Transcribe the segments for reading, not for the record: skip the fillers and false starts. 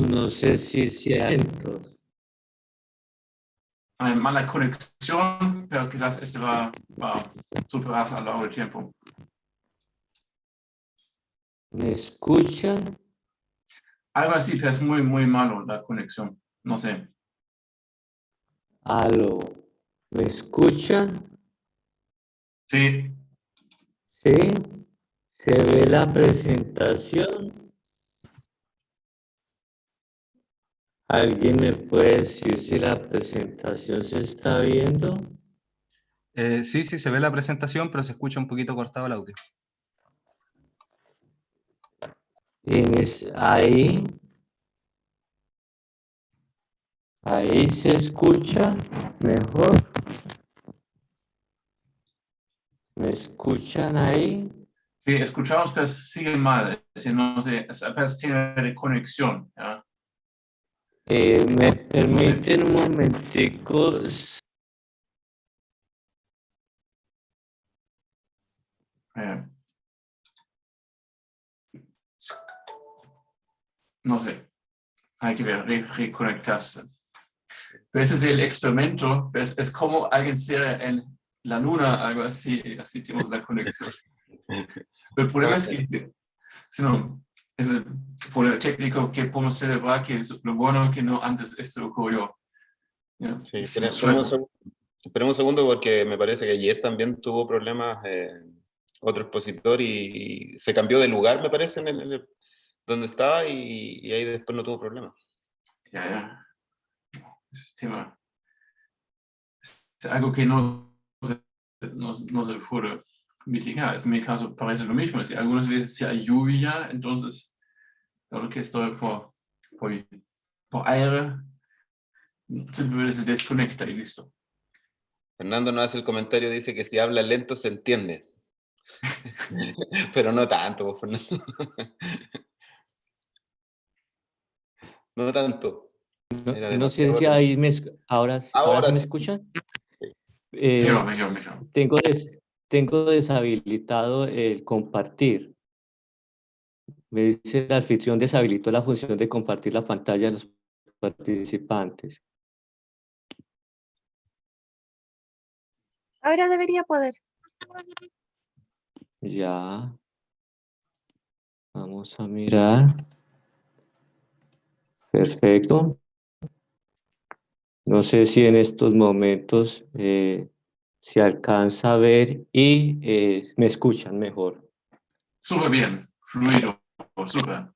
no sé si hay eventos. Hay mala conexión, pero quizás este va a superarse a lo largo del tiempo. ¿Me escuchan? Algo así, pero es muy, muy malo la conexión. No sé. Aló, ¿me escuchan? Sí, Sí, se ve la presentación. ¿Alguien me puede decir si la presentación se está viendo? Sí, sí, se ve la presentación, pero se escucha un poquito cortado el audio. Tienes ahí, ahí se escucha mejor. ¿Me escuchan ahí? sí, escuchamos, pero sigue mal. Es decir, no sé, apenas tiene de conexión. ¿Ya? ¿Me permiten un momentico? Eh, no sé, hay que ver, reconectarse. Pero ese es el experimento, es como alguien sea en la luna, algo así, así tenemos la conexión. Pero el problema es que, si no, es el problema técnico que podemos celebrar, que es lo bueno que no antes esto ocurrió. ¿Ya? Sí, Esperemos. esperemos un segundo porque me parece que ayer también tuvo problemas otro expositor y se cambió de lugar, me parece, donde estaba y ahí después no tuvo problemas. Ya. Ese tema es algo que no se puede mitigar. En mi caso parece lo mismo. Si algunas veces si hay lluvia, entonces claro que estoy por aire, simplemente se desconecta y listo. Fernando nos hace el comentario, dice que si habla lento se entiende. Pero no tanto, pues, Fernando. No tanto. Era No sé demasiado si lento. ahí ahora Ahora sí me sí. escuchan. Mejor, Eh, mejor. tengo deshabilitado el compartir. Me dice la anfitrión deshabilitó la función de compartir la pantalla de los participantes. Ahora debería poder. Ya, vamos a mirar. Perfecto. No sé si en estos momentos se alcanza a ver y me escuchan mejor. Súper bien, fluido, súper.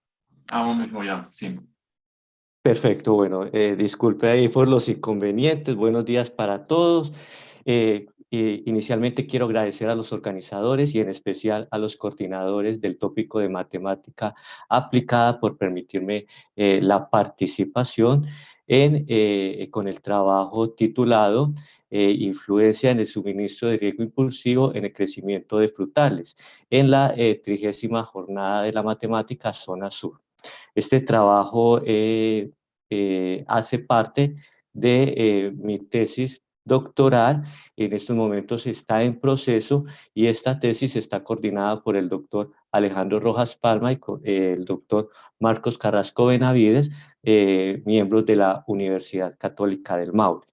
Aún mejor ya, sí. Perfecto, bueno, disculpe ahí por los inconvenientes. Buenos días para todos. Inicialmente quiero agradecer a los organizadores y en especial a los coordinadores del tópico de matemática aplicada por permitirme la participación con el trabajo titulado Influencia en el suministro de riego impulsivo en el crecimiento de frutales en la 30ª jornada de la matemática zona sur. Este trabajo hace parte de mi tesis doctoral. En estos momentos está en proceso y esta tesis está coordinada por el doctor Alejandro Rojas Palma y el doctor Marcos Carrasco Benavides, miembros de la Universidad Católica del Maule.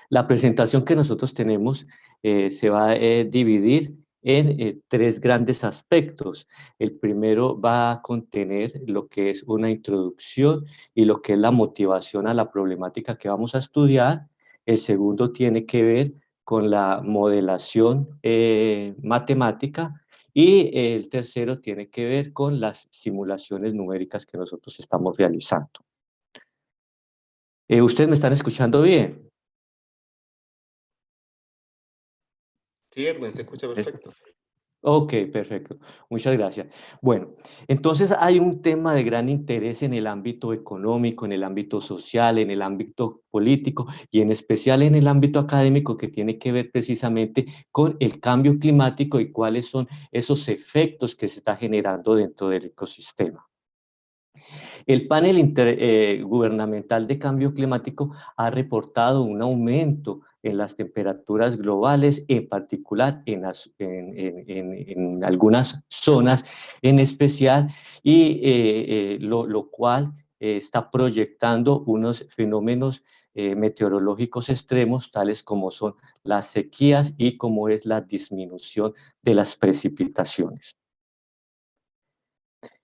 La presentación que nosotros tenemos se va a dividir en tres grandes aspectos. El primero va a contener lo que es una introducción y lo que es la motivación a la problemática que vamos a estudiar. El segundo tiene que ver con la modelación matemática y el tercero tiene que ver con las simulaciones numéricas que nosotros estamos realizando. ¿Ustedes me están escuchando bien? Sí, Edwin, se escucha perfecto. Ok, perfecto. Muchas gracias. Bueno, entonces hay un tema de gran interés en el ámbito económico, en el ámbito social, en el ámbito político y en especial en el ámbito académico que tiene que ver precisamente con el cambio climático y cuáles son esos efectos que se está generando dentro del ecosistema. El panel intergubernamental de cambio climático ha reportado un aumento en las temperaturas globales, en particular en algunas zonas en especial, y lo cual está proyectando unos fenómenos meteorológicos extremos, tales como son las sequías y como es la disminución de las precipitaciones.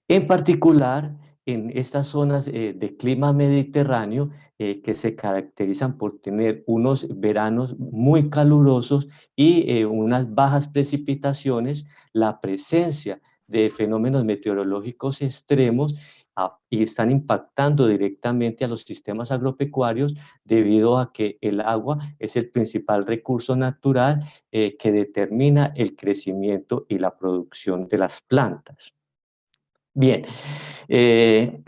En particular, en estas zonas de clima mediterráneo, que se caracterizan por tener unos veranos muy calurosos y unas bajas precipitaciones, la presencia de fenómenos meteorológicos extremos y están impactando directamente a los sistemas agropecuarios debido a que el agua es el principal recurso natural que determina el crecimiento y la producción de las plantas. Bien, eh,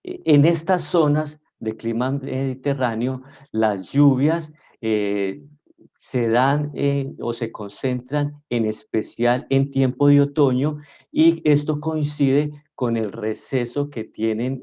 en estas zonas de clima mediterráneo, las lluvias se dan o se concentran en especial en tiempo de otoño, y esto coincide con el receso que tienen,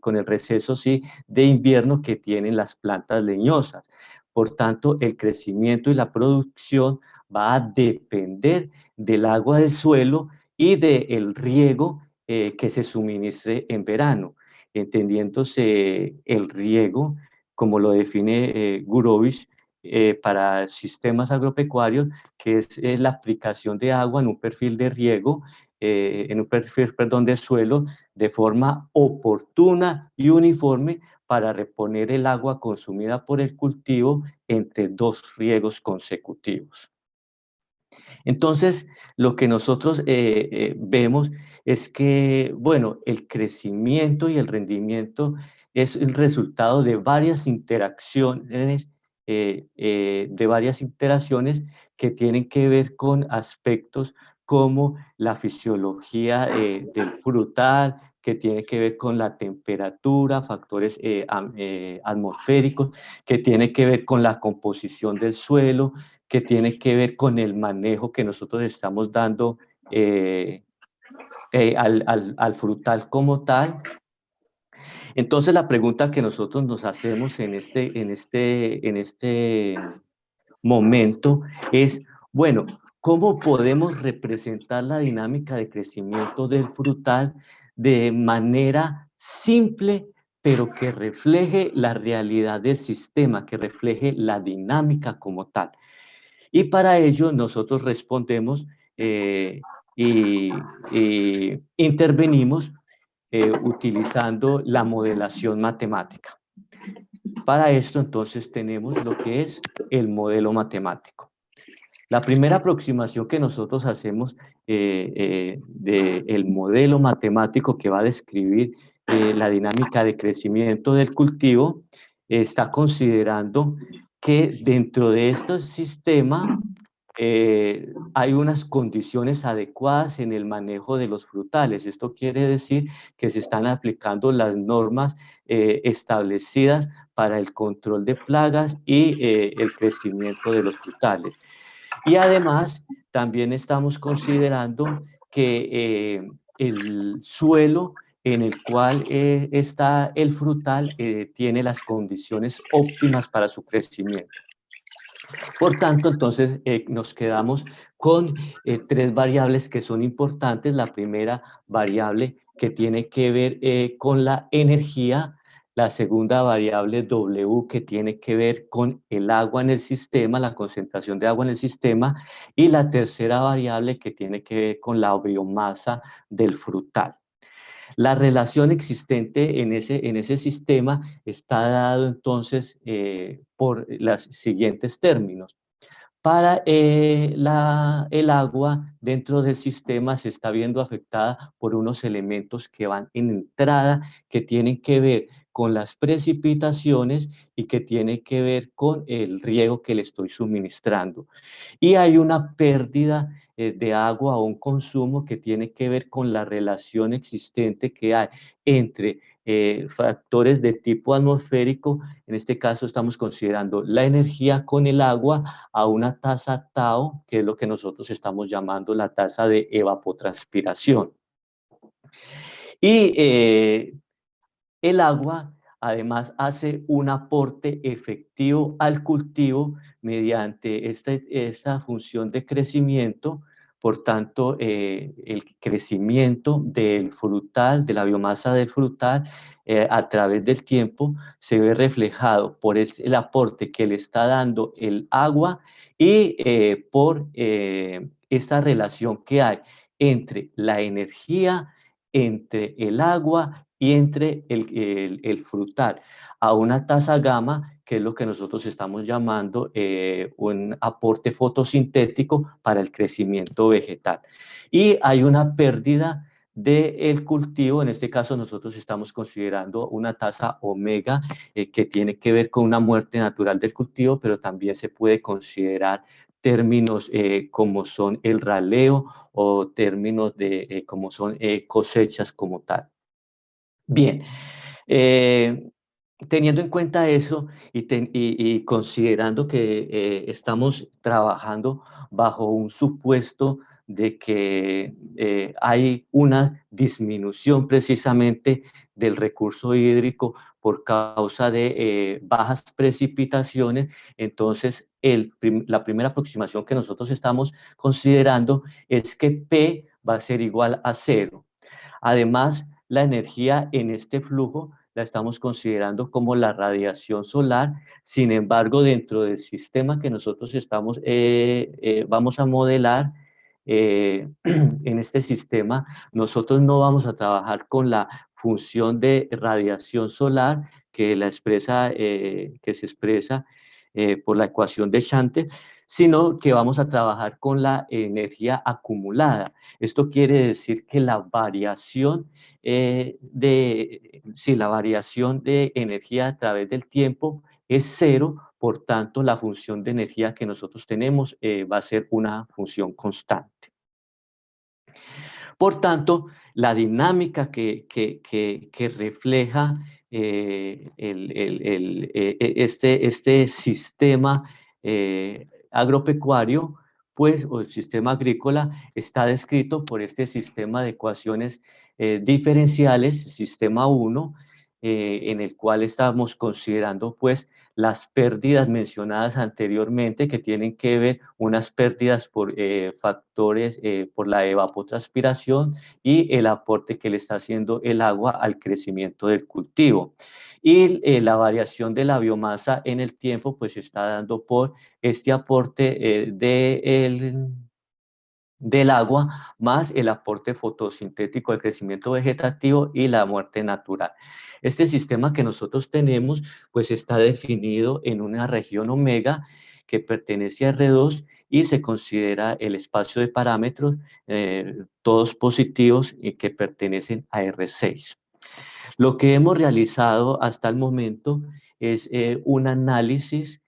con el receso, sí, de invierno que tienen las plantas leñosas. Por tanto, el crecimiento y la producción va a depender del agua del suelo y del riego que se suministre en verano, entendiéndose el riego, como lo define Gurovich, para sistemas agropecuarios, que es la aplicación de agua en un perfil de riego, en un perfil, perdón, de suelo, de forma oportuna y uniforme para reponer el agua consumida por el cultivo entre 2 riegos consecutivos. Entonces, lo que nosotros vemos es que, bueno, el crecimiento y el rendimiento es el resultado de varias interacciones, que tienen que ver con aspectos como la fisiología del frutal, que tiene que ver con la temperatura, factores atmosféricos, que tiene que ver con la composición del suelo, que tiene que ver con el manejo que nosotros estamos dando al frutal como tal. Entonces, la pregunta que nosotros nos hacemos en este momento es, bueno, ¿cómo podemos representar la dinámica de crecimiento del frutal de manera simple, pero que refleje la realidad del sistema, que refleje la dinámica como tal? Y para ello nosotros respondemos y intervenimos utilizando la modelación matemática. Para esto entonces tenemos lo que es el modelo matemático. La primera aproximación que nosotros hacemos del modelo matemático que va a describir la dinámica de crecimiento del cultivo está considerando que dentro de este sistema hay unas condiciones adecuadas en el manejo de los frutales. Esto quiere decir que se están aplicando las normas establecidas para el control de plagas y el crecimiento de los frutales. Y además, también estamos considerando que el suelo en el cual está el frutal tiene las condiciones óptimas para su crecimiento. Por tanto, entonces nos quedamos con 3 variables que son importantes. La primera variable que tiene que ver con la energía, la segunda variable W que tiene que ver con el agua en el sistema, la concentración de agua en el sistema, y la tercera variable que tiene que ver con la biomasa del frutal. La relación existente en ese sistema está dado entonces por los siguientes términos. Para el agua dentro del sistema se está viendo afectada por unos elementos que van en entrada, que tienen que ver con las precipitaciones y que tienen que ver con el riego que le estoy suministrando. Y hay una pérdida de agua o un consumo que tiene que ver con la relación existente que hay entre factores de tipo atmosférico. En este caso estamos considerando la energía con el agua a una tasa tau, que es lo que nosotros estamos llamando la tasa de evapotranspiración. Y el agua además hace un aporte efectivo al cultivo mediante esta función de crecimiento, Por tanto, el crecimiento del frutal, de la biomasa del frutal, a través del tiempo, se ve reflejado por el aporte que le está dando el agua y por esta relación que hay entre la energía, entre el agua y entre el frutal, a una tasa gamma, que es lo que nosotros estamos llamando un aporte fotosintético para el crecimiento vegetal. Y hay una pérdida del cultivo, en este caso nosotros estamos considerando una tasa omega que tiene que ver con una muerte natural del cultivo, pero también se puede considerar términos como son el raleo o términos de como son cosechas como tal. Bien, eh, teniendo en cuenta eso y considerando que estamos trabajando bajo un supuesto de que hay una disminución precisamente del recurso hídrico por causa de bajas precipitaciones, entonces la primera aproximación que nosotros estamos considerando es que P va a ser igual a cero. Además, la energía en este flujo la estamos considerando como la radiación solar. Sin embargo, dentro del sistema que nosotros vamos a modelar, en este sistema, nosotros no vamos a trabajar con la función de radiación solar que se expresa por la ecuación de Chantre, sino que vamos a trabajar con la energía acumulada. Esto quiere decir que la variación la variación de energía a través del tiempo es cero, por tanto, la función de energía que nosotros tenemos va a ser una función constante. Por tanto, la dinámica que refleja este sistema agropecuario, pues, o el sistema agrícola, está descrito por este sistema de ecuaciones diferenciales, sistema 1, en el cual estamos considerando, pues, las pérdidas mencionadas anteriormente, que tienen que ver unas pérdidas por factores, por la evapotranspiración y el aporte que le está haciendo el agua al crecimiento del cultivo. Y la variación de la biomasa en el tiempo, pues se está dando por este aporte del agua más el aporte fotosintético del crecimiento vegetativo y la muerte natural. Este sistema que nosotros tenemos, pues está definido en una región omega que pertenece a R2 y se considera el espacio de parámetros, todos positivos y que pertenecen a R6. Lo que hemos realizado hasta el momento es un análisis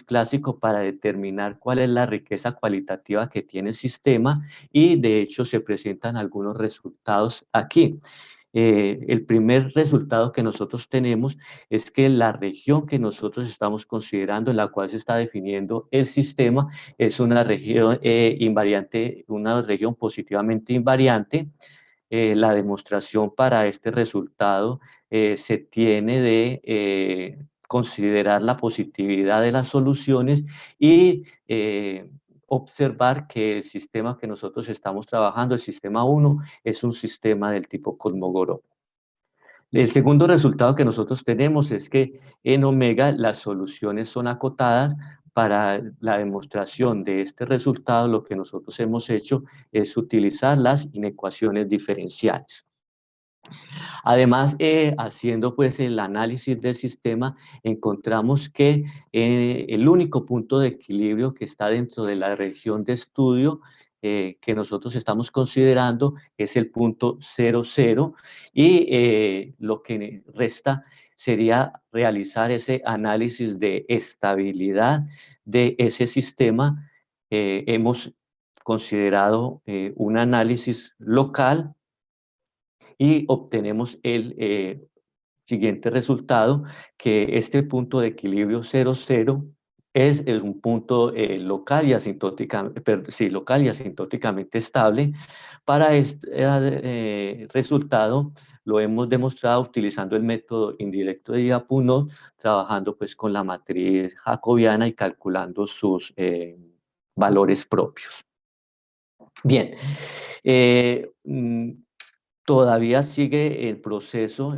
clásico para determinar cuál es la riqueza cualitativa que tiene el sistema y de hecho se presentan algunos resultados aquí. El primer resultado que nosotros tenemos es que la región que nosotros estamos considerando, en la cual se está definiendo el sistema, es una región invariante, una región positivamente invariante. La demostración para este resultado se tiene de considerar la positividad de las soluciones y observar que el sistema que nosotros estamos trabajando, el sistema 1, es un sistema del tipo Kolmogorov. El segundo resultado que nosotros tenemos es que en omega las soluciones son acotadas. Para la demostración de este resultado, lo que nosotros hemos hecho es utilizar las inecuaciones diferenciales. Además, haciendo pues el análisis del sistema, encontramos que el único punto de equilibrio que está dentro de la región de estudio que nosotros estamos considerando es el punto 00 y lo que resta sería realizar ese análisis de estabilidad de ese sistema. Hemos considerado un análisis local y obtenemos el siguiente resultado, que este punto de equilibrio 00 es un punto local y asintóticamente estable. Para este resultado lo hemos demostrado utilizando el método indirecto de Lyapunov, trabajando pues con la matriz jacobiana y calculando sus valores propios. Bien, eh, mm, todavía sigue el proceso,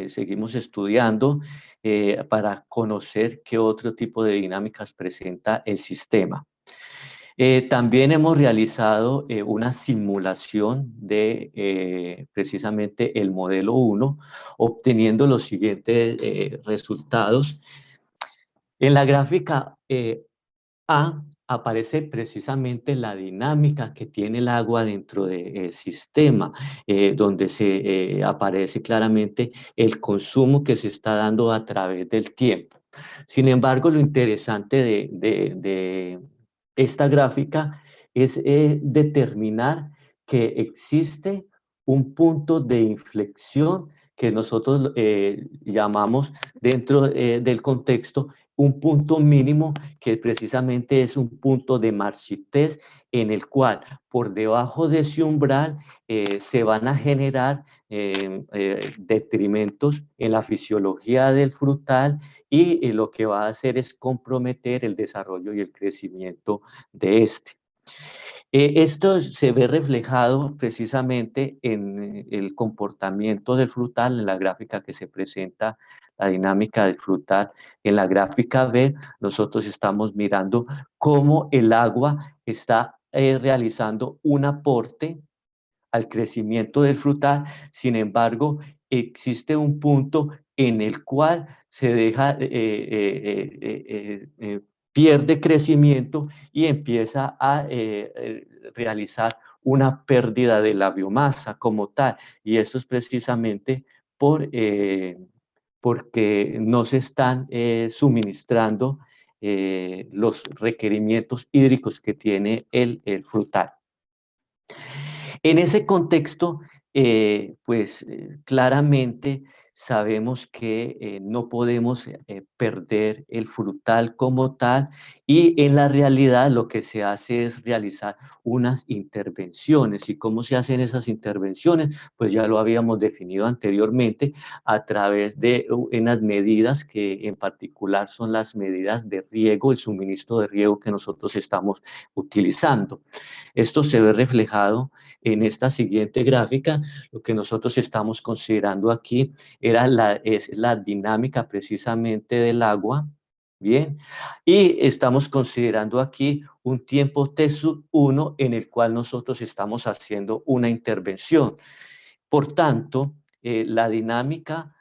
seguimos estudiando para conocer qué otro tipo de dinámicas presenta el sistema. También hemos realizado una simulación de precisamente el modelo 1, obteniendo los siguientes resultados. En la gráfica A aparece precisamente la dinámica que tiene el agua dentro del sistema, donde se aparece claramente el consumo que se está dando a través del tiempo. Sin embargo, lo interesante de esta gráfica es determinar que existe un punto de inflexión que nosotros llamamos dentro del contexto un punto mínimo, que precisamente es un punto de marchitez en el cual por debajo de ese umbral se van a generar detrimentos en la fisiología del frutal y lo que va a hacer es comprometer el desarrollo y el crecimiento de este. Esto se ve reflejado precisamente en el comportamiento del frutal, en la gráfica que se presenta, la dinámica del frutal. En la gráfica B, nosotros estamos mirando cómo el agua está realizando un aporte al crecimiento del frutal. Sin embargo, existe un punto en el cual se deja, pierde crecimiento y empieza a realizar una pérdida de la biomasa como tal. Y eso es precisamente porque no se están suministrando los requerimientos hídricos que tiene el frutal. En ese contexto, claramente sabemos que no podemos perder el frutal como tal y en la realidad lo que se hace es realizar unas intervenciones. ¿Y cómo se hacen esas intervenciones? Pues ya lo habíamos definido anteriormente a través de unas medidas que en particular son las medidas de riego, el suministro de riego que nosotros estamos utilizando. Esto se ve reflejado en esta siguiente gráfica. Lo que nosotros estamos considerando aquí es la dinámica precisamente del agua, ¿bien? Y estamos considerando aquí un tiempo T sub 1 en el cual nosotros estamos haciendo una intervención. Por tanto, la dinámica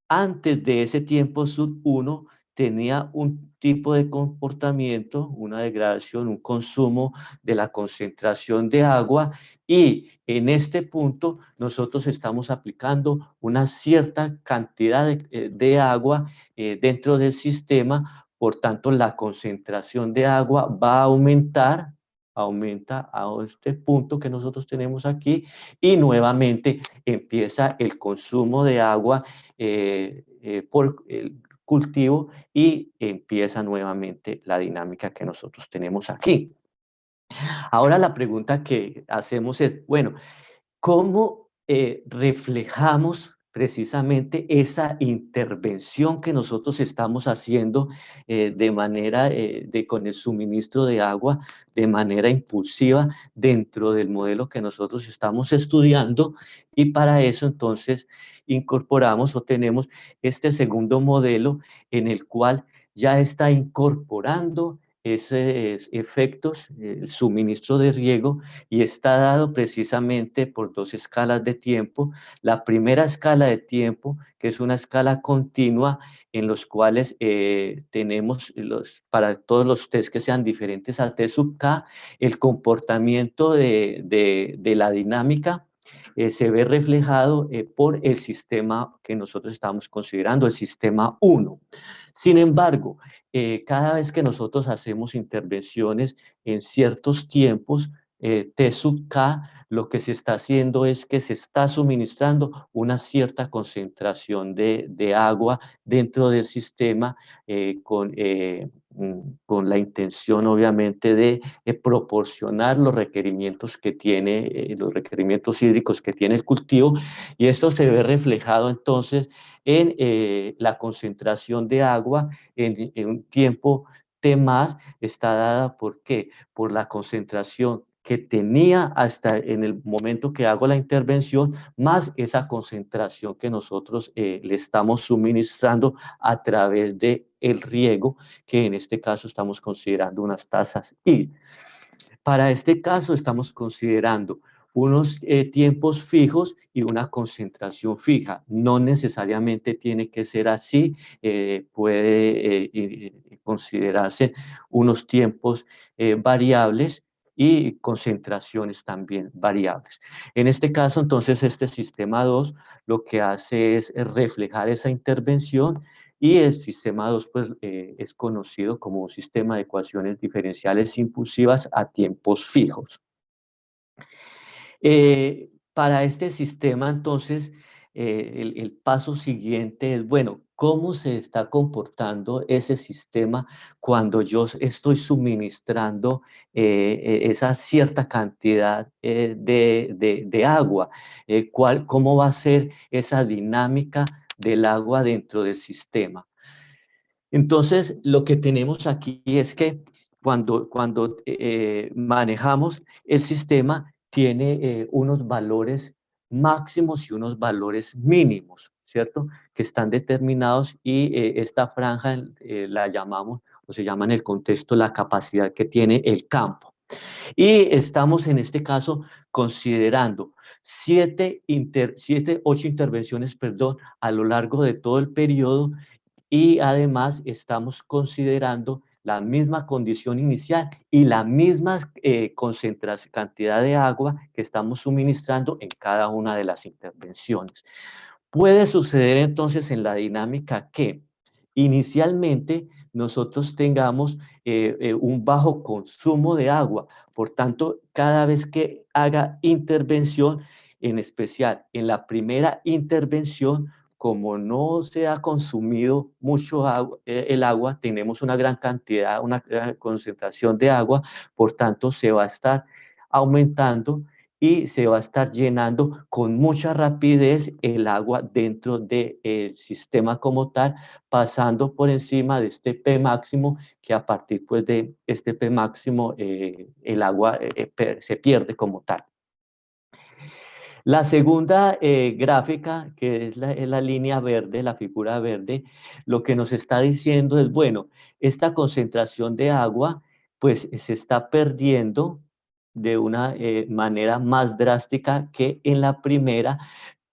antes de ese tiempo sub 1 tenía un tipo de comportamiento, una degradación, un consumo de la concentración de agua y en este punto nosotros estamos aplicando una cierta cantidad de agua dentro del sistema, por tanto la concentración de agua va a aumentar, aumenta a este punto que nosotros tenemos aquí y nuevamente empieza el consumo de agua por el cultivo y empieza nuevamente la dinámica que nosotros tenemos aquí. Ahora la pregunta que hacemos es, bueno, ¿cómo reflejamos precisamente esa intervención que nosotros estamos haciendo de manera, con el suministro de agua de manera impulsiva dentro del modelo que nosotros estamos estudiando? Y para eso entonces incorporamos o tenemos este segundo modelo en el cual ya está incorporando esos efectos, el suministro de riego, y está dado precisamente por dos escalas de tiempo. La primera escala de tiempo, que es una escala continua en los cuales tenemos para todos los test que sean diferentes a T sub K, el comportamiento de la dinámica se ve reflejado por el sistema que nosotros estamos considerando, el sistema 1. Sin embargo, cada vez que nosotros hacemos intervenciones en ciertos tiempos, T sub K, lo que se está haciendo es que se está suministrando una cierta concentración de agua dentro del sistema con la intención obviamente de proporcionar los requerimientos que tiene, los requerimientos hídricos que tiene el cultivo, y esto se ve reflejado entonces en la concentración de agua en un tiempo T más está dada, ¿por qué? Por la concentración que tenía hasta en el momento que hago la intervención, más esa concentración que nosotros le estamos suministrando a través de el riego, que en este caso estamos considerando unas tasas I. Para este caso estamos considerando unos tiempos fijos y una concentración fija. No necesariamente tiene que ser así, puede considerarse unos tiempos variables y concentraciones también variables. En este caso, entonces, este sistema 2 lo que hace es reflejar esa intervención y el sistema 2 pues, es conocido como un sistema de ecuaciones diferenciales impulsivas a tiempos fijos. Para este sistema, entonces, el paso siguiente es, bueno, ¿cómo se está comportando ese sistema cuando yo estoy suministrando esa cierta cantidad de agua? ¿Cómo va a ser esa dinámica del agua dentro del sistema? Entonces, lo que tenemos aquí es que cuando manejamos el sistema, tiene unos valores máximos y unos valores mínimos, ¿cierto? Que están determinados y esta franja la llamamos, o se llama en el contexto, la capacidad que tiene el campo. Y estamos en este caso considerando 8 intervenciones, perdón, a lo largo de todo el periodo y además estamos considerando la misma condición inicial y la misma cantidad de agua que estamos suministrando en cada una de las intervenciones. Puede suceder entonces en la dinámica que inicialmente nosotros tengamos un bajo consumo de agua, por tanto, cada vez que haga intervención, en especial en la primera intervención, como no se ha consumido mucho agua, el agua, tenemos una gran cantidad, una gran concentración de agua, por tanto se va a estar aumentando y se va a estar llenando con mucha rapidez el agua dentro del sistema como tal, pasando por encima de este P máximo, que a partir pues, de este P máximo el agua se pierde como tal. La segunda gráfica, que es la línea verde, la figura verde, lo que nos está diciendo es, bueno, esta concentración de agua pues se está perdiendo de una manera más drástica que en la primera.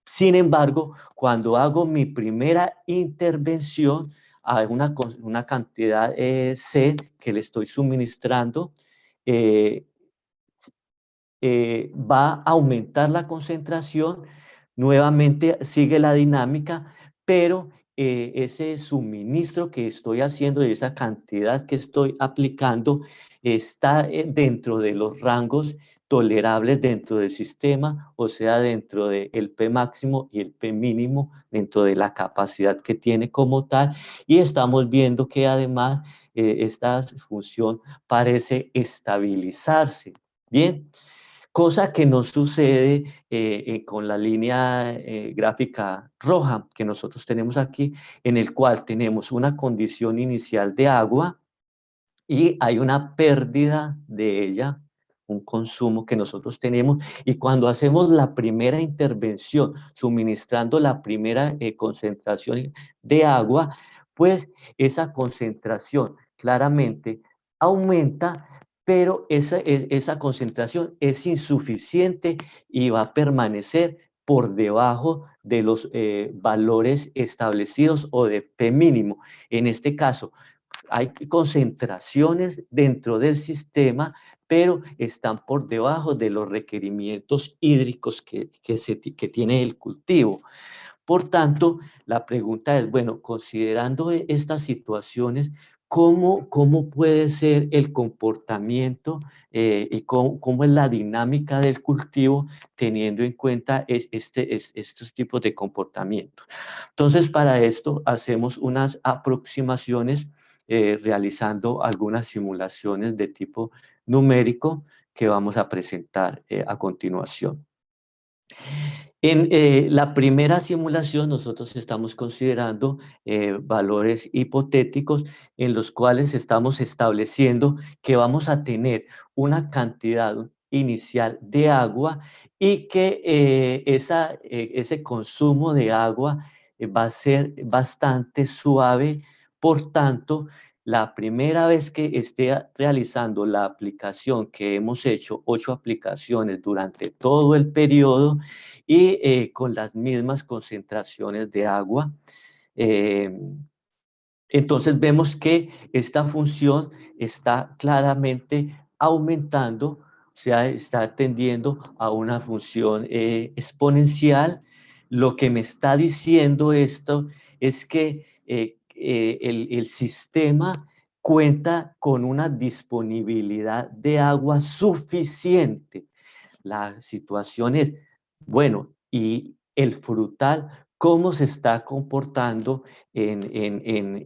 Sin embargo, cuando hago mi primera intervención, hay una cantidad C que le estoy suministrando, eh, va a aumentar la concentración, nuevamente sigue la dinámica, pero ese suministro que estoy haciendo y esa cantidad que estoy aplicando está dentro de los rangos tolerables dentro del sistema, o sea, dentro del P máximo y el P mínimo, dentro de la capacidad que tiene como tal, y estamos viendo que además esta función parece estabilizarse. Bien, cosa que no sucede con la línea gráfica roja que nosotros tenemos aquí, en el cual tenemos una condición inicial de agua y hay una pérdida de ella, un consumo que nosotros tenemos, y cuando hacemos la primera intervención, suministrando la primera concentración de agua, pues esa concentración claramente aumenta, pero esa concentración es insuficiente y va a permanecer por debajo de los valores establecidos o de P mínimo. En este caso, hay concentraciones dentro del sistema, pero están por debajo de los requerimientos hídricos que tiene el cultivo. Por tanto, la pregunta es, bueno, considerando estas situaciones, ¿cómo puede ser el comportamiento y cómo es la dinámica del cultivo teniendo en cuenta estos tipos de comportamientos? Entonces, para esto hacemos unas aproximaciones realizando algunas simulaciones de tipo numérico que vamos a presentar a continuación. En la primera simulación nosotros estamos considerando valores hipotéticos en los cuales estamos estableciendo que vamos a tener una cantidad inicial de agua y que ese consumo de agua va a ser bastante suave. Por tanto, la primera vez que esté realizando la aplicación que hemos hecho, 8 aplicaciones durante todo el periodo y con las mismas concentraciones de agua, eh, entonces vemos que esta función está claramente aumentando, o sea, está tendiendo a una función exponencial. Lo que me está diciendo esto es que el sistema cuenta con una disponibilidad de agua suficiente. La situación es, bueno, y el frutal, ¿cómo se está comportando en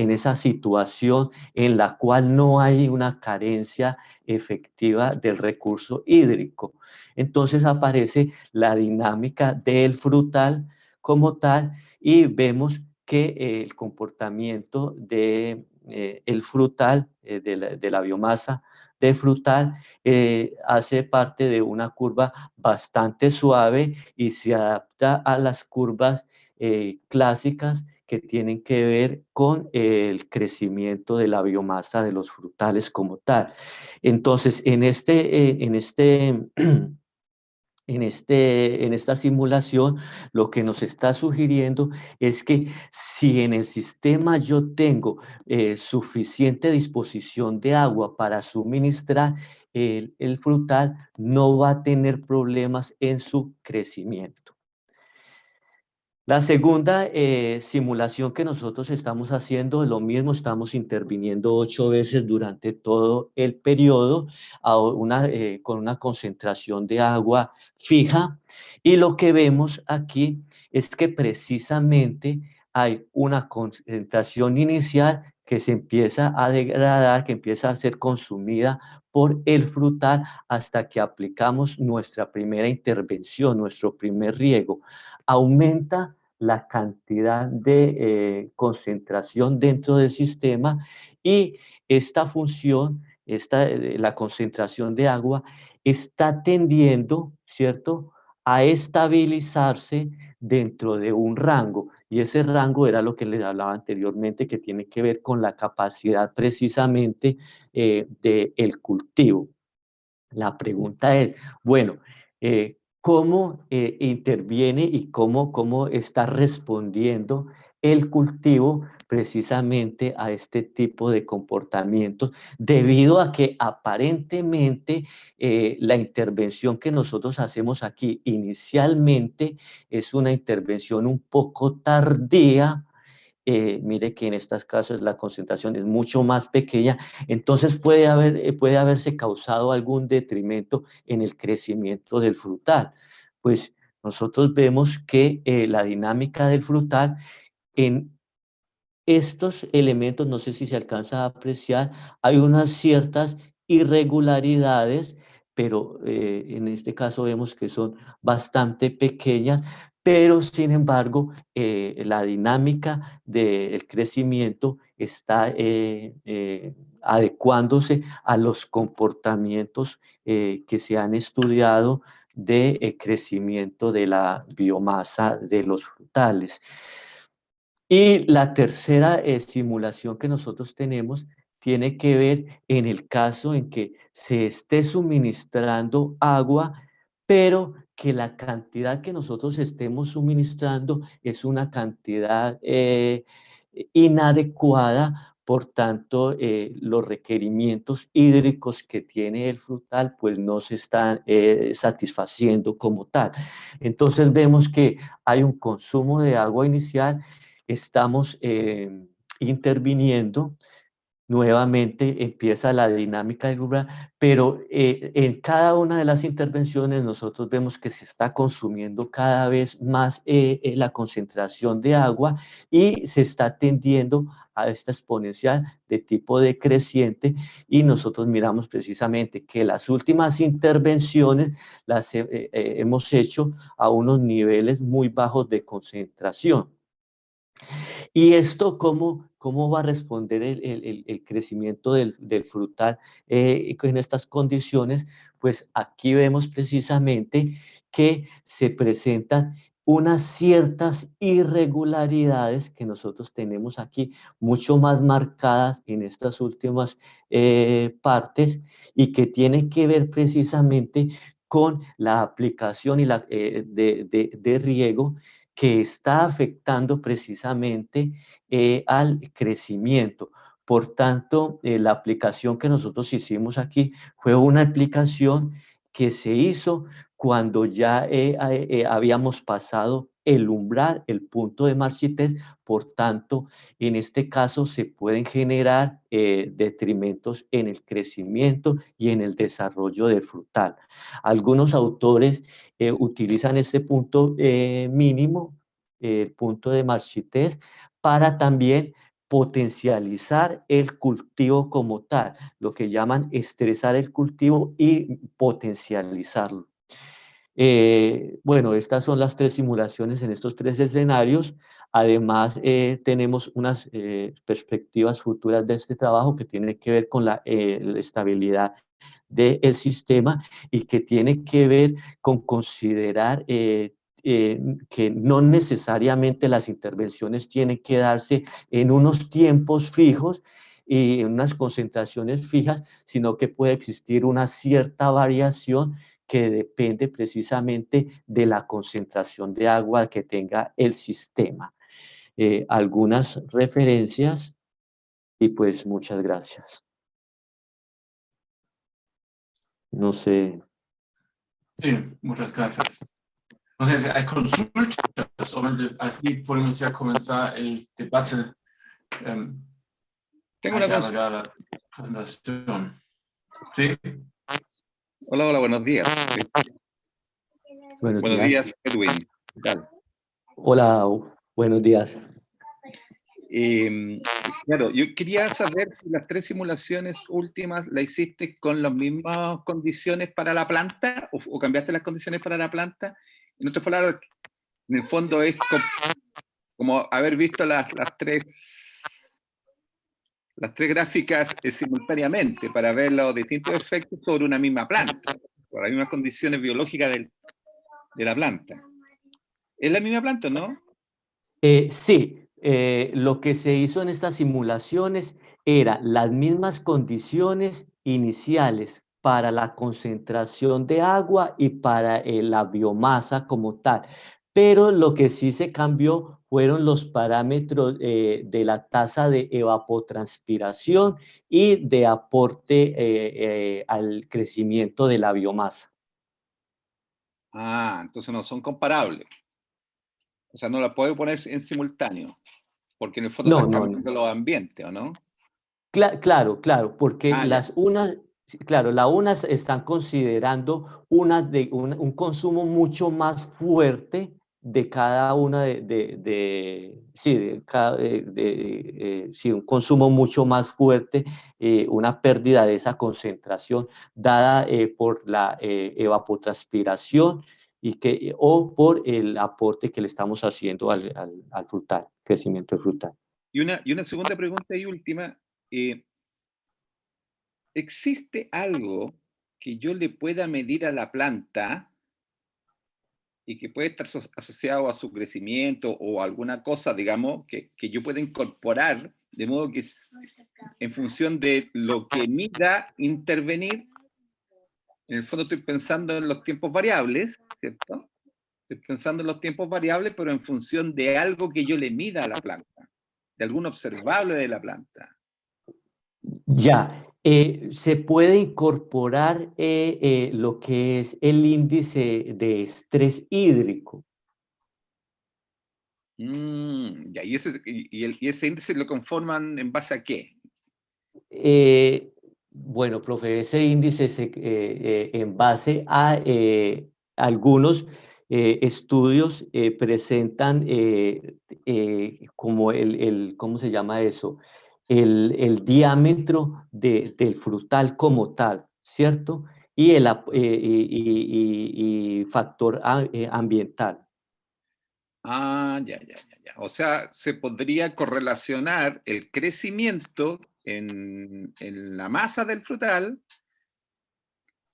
esa situación en la cual no hay una carencia efectiva del recurso hídrico? Entonces aparece la dinámica del frutal como tal y vemos que el comportamiento de el frutal, de la biomasa de frutal, hace parte de una curva bastante suave y se adapta a las curvas clásicas que tienen que ver con el crecimiento de la biomasa de los frutales como tal. Entonces, en esta simulación, lo que nos está sugiriendo es que si en el sistema yo tengo suficiente disposición de agua para suministrar, el frutal no va a tener problemas en su crecimiento. La segunda simulación que nosotros estamos haciendo es lo mismo, estamos interviniendo 8 veces durante todo el periodo con una concentración de agua fija, y lo que vemos aquí es que precisamente hay una concentración inicial que se empieza a degradar, que empieza a ser consumida por el frutal hasta que aplicamos nuestra primera intervención, nuestro primer riego. Aumenta la cantidad de concentración dentro del sistema y esta función, la concentración de agua, está tendiendo, ¿cierto?, a estabilizarse dentro de un rango. Y ese rango era lo que les hablaba anteriormente, que tiene que ver con la capacidad precisamente del cultivo. La pregunta es, bueno, ¿cómo interviene y cómo está respondiendo el cultivo precisamente a este tipo de comportamientos? Debido a que aparentemente la intervención que nosotros hacemos aquí inicialmente es una intervención un poco tardía. Mire que en estos casos la concentración es mucho más pequeña, entonces puede haberse causado algún detrimento en el crecimiento del frutal. Pues nosotros vemos que la dinámica del frutal en estos elementos, no sé si se alcanza a apreciar, hay unas ciertas irregularidades, pero en este caso vemos que son bastante pequeñas, pero sin embargo, la dinámica del crecimiento está adecuándose a los comportamientos que se han estudiado de crecimiento de la biomasa de los frutales. Y la tercera simulación que nosotros tenemos tiene que ver en el caso en que se esté suministrando agua, pero que la cantidad que nosotros estemos suministrando es una cantidad inadecuada. Por tanto, los requerimientos hídricos que tiene el frutal pues no se están satisfaciendo como tal. Entonces vemos que hay un consumo de agua inicial, estamos interviniendo, nuevamente empieza la dinámica del umbral, pero en cada una de las intervenciones nosotros vemos que se está consumiendo cada vez más la concentración de agua y se está tendiendo a esta exponencial de tipo decreciente, y nosotros miramos precisamente que las últimas intervenciones las hemos hecho a unos niveles muy bajos de concentración. ¿Y esto cómo va a responder el crecimiento del frutal en estas condiciones? Pues aquí vemos precisamente que se presentan unas ciertas irregularidades que nosotros tenemos aquí, mucho más marcadas en estas últimas partes y que tienen que ver precisamente con la aplicación y de riego que está afectando precisamente al crecimiento. Por tanto, la aplicación que nosotros hicimos aquí fue una aplicación que se hizo cuando ya habíamos pasado el umbral, el punto de marchitez. Por tanto, en este caso se pueden generar detrimentos en el crecimiento y en el desarrollo del frutal. Algunos autores utilizan este punto mínimo, el punto de marchitez, para también potencializar el cultivo como tal, lo que llaman estresar el cultivo y potencializarlo. Bueno, estas son las tres simulaciones en estos tres escenarios. Además, tenemos unas perspectivas futuras de este trabajo que tiene que ver con la estabilidad del sistema y que tiene que ver con considerar que no necesariamente las intervenciones tienen que darse en unos tiempos fijos y en unas concentraciones fijas, sino que puede existir una cierta variación que depende precisamente de la concentración de agua que tenga el sistema. Algunas referencias y pues muchas gracias. No sé. Sí, muchas gracias. Entonces, hay consultas, obviamente, así podemos ya comenzar el debate. Tengo Hay una que consulta. alargar la presentación. ¿Sí? Hola, hola, buenos días. Buenos Buenos días. días, Edwin. ¿Qué tal? Hola, buenos días. Claro, yo quería saber si las tres simulaciones últimas las hiciste con las mismas condiciones para la planta o cambiaste las condiciones para la planta. En otras palabras, en el fondo es como haber visto las tres gráficas simultáneamente para ver los distintos efectos sobre una misma planta, por las mismas condiciones biológicas de la planta. ¿Es la misma planta, no? Sí, lo que se hizo en estas simulaciones era las mismas condiciones iniciales para la concentración de agua y para la biomasa como tal, pero lo que sí se cambió fueron los parámetros de la tasa de evapotranspiración y de aporte al crecimiento de la biomasa. Ah, entonces no son comparables. O sea, no la puedo poner en simultáneo, porque en el fondo No, están no, no. cambiando los ambientes, ¿o no? Claro, porque Ah, ya. sí, claro, unas están considerando un consumo mucho más fuerte de cada una sí, sí, un consumo mucho más fuerte, una pérdida de esa concentración dada por la evapotranspiración o por el aporte que le estamos haciendo al frutal, crecimiento del frutal. Y una segunda pregunta y última. ¿Existe algo que yo le pueda medir a la planta y que puede estar asociado a su crecimiento o alguna cosa, digamos, que yo pueda incorporar, de modo que en función de lo que mida intervenir? En el fondo estoy pensando en los tiempos variables, ¿cierto? Estoy pensando en los tiempos variables, pero en función de algo que yo le mida a la planta, de algún observable de la planta. Ya, se puede incorporar lo que es el índice de estrés hídrico. Ya, y ese índice lo conforman en base a qué? Bueno, profe, ese índice en base a algunos estudios presentan como ¿cómo se llama eso? El diámetro del frutal como tal, ¿cierto? Y factor ambiental. Ah, ya. O sea, se podría correlacionar el crecimiento en la masa del frutal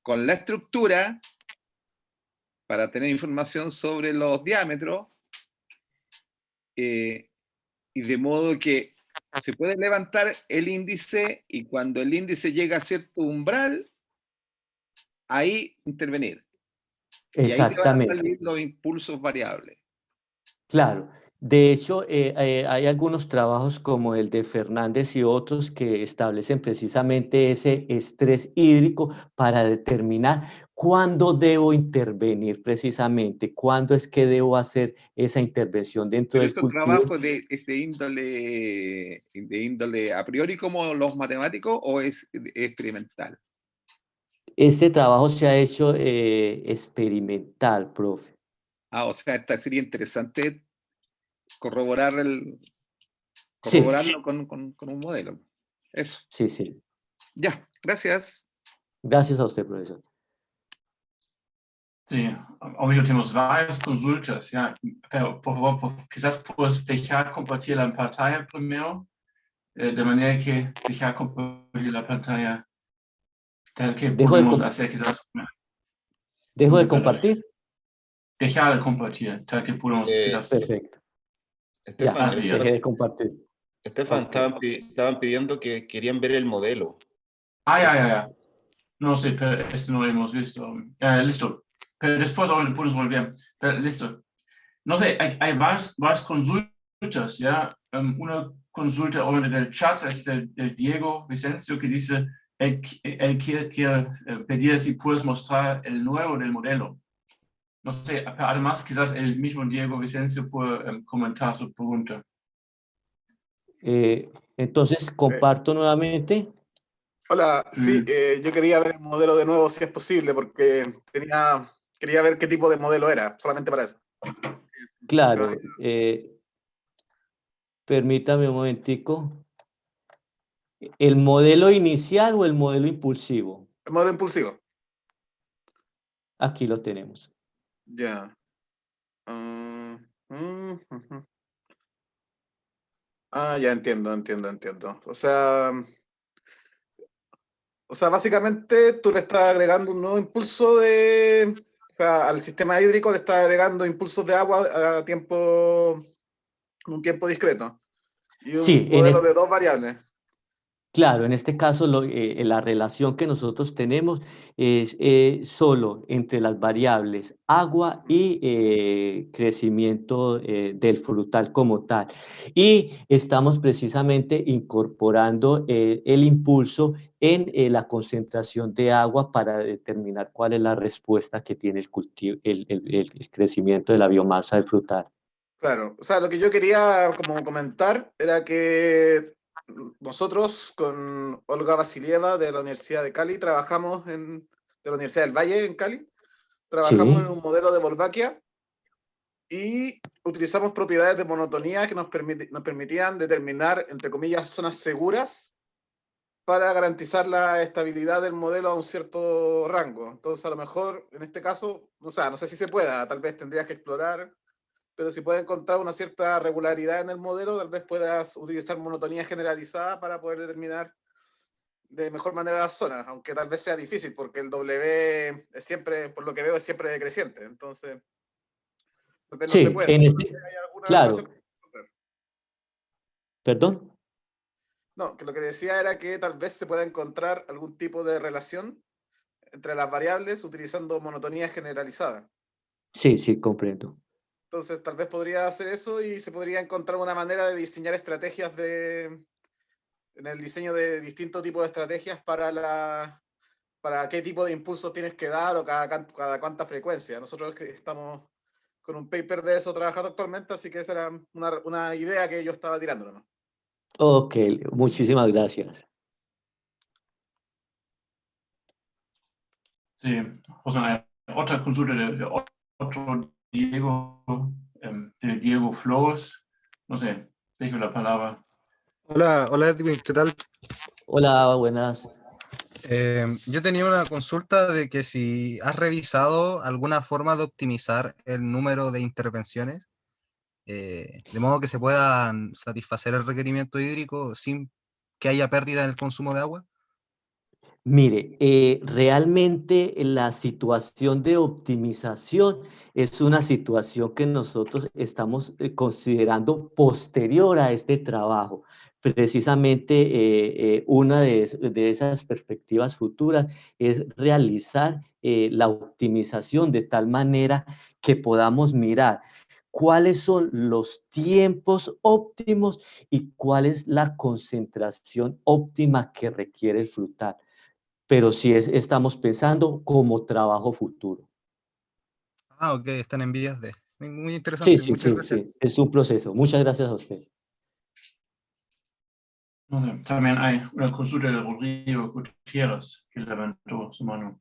con la estructura para tener información sobre los diámetros, y de modo que se puede levantar el índice y cuando el índice llega a cierto umbral, ahí intervenir. Y ahí te van a Exactamente. salir los impulsos variables. Claro, de hecho, hay algunos trabajos como el de Fernández y otros que establecen precisamente ese estrés hídrico para determinar cuándo debo intervenir precisamente, cuándo es que debo hacer esa intervención dentro Pero del esos cultivo. trabajos de índole a priori como los matemáticos o es experimental. Este trabajo se ha hecho experimental, profe. Ah, o sea, sería interesante corroborarlo Sí, con un modelo. Eso. sí. Ya, gracias. Gracias a usted, profesor. Sí, ahorita tenemos varias consultas, ya, pero por favor, quizás puedes dejar compartir la pantalla primero, de manera que dejar compartir la pantalla, tal que podemos hacer quizás ¿Dejo de perdón, compartir? dejar de compartir, tal que podemos quizás, Perfecto. Ya, Estefan, así, dejé de compartir. Estefan, Ok. estaban pidiendo que querían ver el modelo. ya. No sé, pero esto no lo hemos visto. Listo. Pero después ahora podemos volver. Pero listo. No sé, hay varias consultas, ¿ya? Una consulta ahora del chat es del Diego Vicencio que dice, él quiere pedir si puedes mostrar el nuevo del modelo. No sé, pero además quizás el mismo Diego Vicencio puede comentar su pregunta. Entonces, comparto nuevamente. Hola, sí, yo quería ver el modelo de nuevo si es posible, porque quería ver qué tipo de modelo era, solamente para eso. Claro, permítame un momentico. ¿El modelo inicial o el modelo impulsivo? El modelo impulsivo. Aquí lo tenemos. Ya. Ya entiendo. O sea, básicamente tú le estás agregando un nuevo impulso o sea, al sistema hídrico le estás agregando impulsos de agua en un tiempo discreto. Y un Sí, modelo de dos variables. claro, en este caso la relación que nosotros tenemos es solo entre las variables agua y crecimiento del frutal como tal. Y estamos precisamente incorporando el impulso en la concentración de agua para determinar cuál es la respuesta que tiene el cultivo, el crecimiento de la biomasa del frutal. Claro, o sea, lo que yo quería como comentar era que nosotros con Olga Vasilieva de la Universidad de Cali de la Universidad del Valle en Cali, trabajamos Sí. en un modelo de Volvaquia y utilizamos propiedades de monotonía que nos permitían determinar, entre comillas, zonas seguras para garantizar la estabilidad del modelo a un cierto rango. Entonces, a lo mejor, en este caso, o sea, no sé si se pueda, tal vez tendrías que explorar, pero si puedes encontrar una cierta regularidad en el modelo, tal vez puedas utilizar monotonía generalizada para poder determinar de mejor manera las zonas, aunque tal vez sea difícil, porque el W es siempre, por lo que veo, es siempre decreciente. Entonces, tal vez no se Sí, puede. ¿Hay alguna claro, relación? perdón. No, que lo que decía era que tal vez se pueda encontrar algún tipo de relación entre las variables utilizando monotonía generalizada. Sí, comprendo. Entonces, tal vez podría hacer eso y se podría encontrar una manera de diseñar estrategias en el diseño de distintos tipos de estrategias para qué tipo de impulsos tienes que dar o cada cuánta frecuencia. Nosotros estamos con un paper de eso trabajando actualmente, así que esa era una idea que yo estaba tirando, ¿no? Ok, muchísimas gracias. Sí, o sea, otra consulta de otro Diego, de Diego Flores. No sé, dejo la palabra. Hola Edwin, ¿qué tal? Hola, buenas. Yo tenía una consulta de que si has revisado alguna forma de optimizar el número de intervenciones de modo que se puedan satisfacer el requerimiento hídrico sin que haya pérdida en el consumo de agua? Mire, realmente la situación de optimización es una situación que nosotros estamos considerando posterior a este trabajo. Precisamente una de esas perspectivas futuras es realizar la optimización de tal manera que podamos mirar cuáles son los tiempos óptimos y cuál es la concentración óptima que requiere el frutal, pero sí estamos pensando como trabajo futuro. Ah, ok, están en vías de. Muy Sí, interesante, sí, muchas sí, gracias. sí, es un proceso. Muchas gracias a usted. También hay una consulta de Rodrigo Gutiérrez que levantó su mano.